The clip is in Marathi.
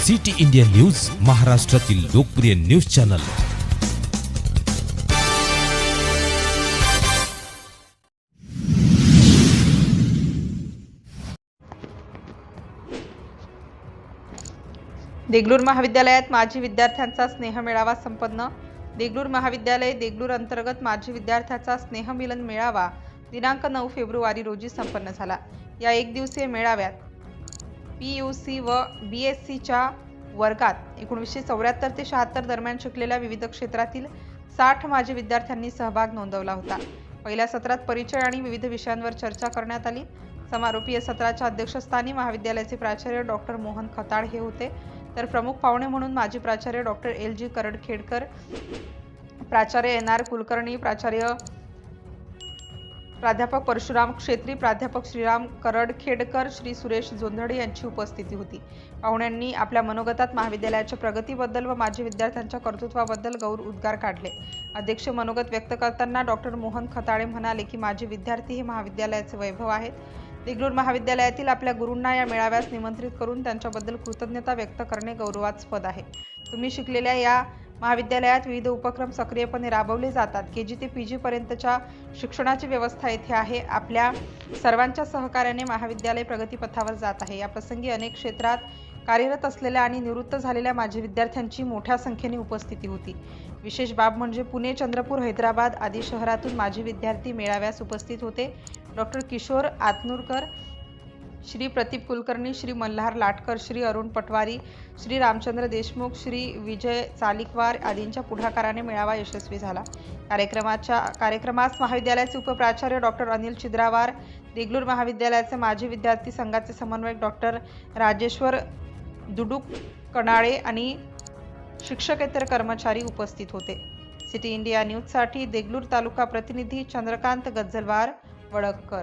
सिटी इंडिया न्यूज, महाराष्ट्रातील लोकप्रिय न्यूज चॅनल। देगलूर महाविद्यालयात माजी विद्यार्थ्यांचा स्नेह मेळावा संपन्न। देगलूर महाविद्यालय देगलूर अंतर्गत माजी विद्यार्थ्यांचा स्नेह मिलन मेळावा दिनांक 9 फेब्रुवारी रोजी संपन्न झाला। या एक दिवसीय मेळाव्यात PUC व BScच्या वर्गात 1974 ते 76 दरम्यान शिकलेल्या विविध क्षेत्रातील 60 माजी विद्यार्थ्यांनी सहभाग नोंदवला होता। पहिल्या सत्रात परिचय आणि विविध विषयांवर चर्चा करण्यात आली। समारोपीय सत्राच्या अध्यक्षस्थानी महाविद्यालयाचे प्राचार्य डॉक्टर मोहन खताळ हे होते, तर प्रमुख पाहुणे म्हणून माजी प्राचार्य डॉक्टर LG करडखेडकर, प्राचार्य NR कुलकर्णी, प्राध्यापक परशुराम क्षेत्री, प्राध्यापक श्रीराम करडखेडकर, श्री सुरेश जोंधळे यांची उपस्थिती होती। पाहुण्यांनी आपल्या मनोगतात महाविद्यालयाच्या प्रगतीबद्दल व माजी विद्यार्थ्यांच्या कर्तृत्वाबद्दल गौर उद्गार काढले। अध्यक्ष मनोगत व्यक्त करताना डॉक्टर मोहन खताळे म्हणाले की माजी विद्यार्थी हे महाविद्यालयाचे वैभव आहेत। देगलूर महाविद्यालयातील आपल्या गुरूंना या मेळाव्यास निमंत्रित करून त्यांच्याबद्दल कृतज्ञता व्यक्त करणे गौरवास्पद आहे। तुम्ही शिकलेल्या या महाविद्यालयात विविध उपक्रम सक्रियपणे राबवले जातात। KG ते PG पर्यंतच्या शिक्षणाची व्यवस्था येथे आहे। आपल्या सर्वांच्या सहकार्याने महाविद्यालय प्रगतीपथावर जात आहे। या प्रसंगी अनेक क्षेत्रात कार्यरत असलेल्या आणि निवृत्त झालेल्या माजी विद्यार्थ्यांची मोठ्या संख्येने उपस्थिती होती। विशेष बाब म्हणजे पुणे, चंद्रपूर, हैदराबाद आदी शहरातून माजी विद्यार्थी मेळाव्यास उपस्थित होते। डॉक्टर किशोर आतनूरकर, श्री प्रदीप कुलकर्णी, श्री मल्हार लाटकर, श्री अरुण पटवारी, श्री रामचंद्र देशमुख, श्री विजय चालिकवार आदींच्या पुढाकाराने मेळावा यशस्वी झाला। कार्यक्रमास महाविद्यालयाचे उपप्राचार्य डॉक्टर अनिल छिद्रावार, देगलूर महाविद्यालयाचे माजी विद्यार्थी संघाचे समन्वयक डॉक्टर राजेश्वर दुडुक कणाळे आणि शिक्षकेतर कर्मचारी उपस्थित होते। सिटी इंडिया न्यूजसाठी देगलूर तालुका प्रतिनिधी चंद्रकांत गज्जलवार, वडक्कर।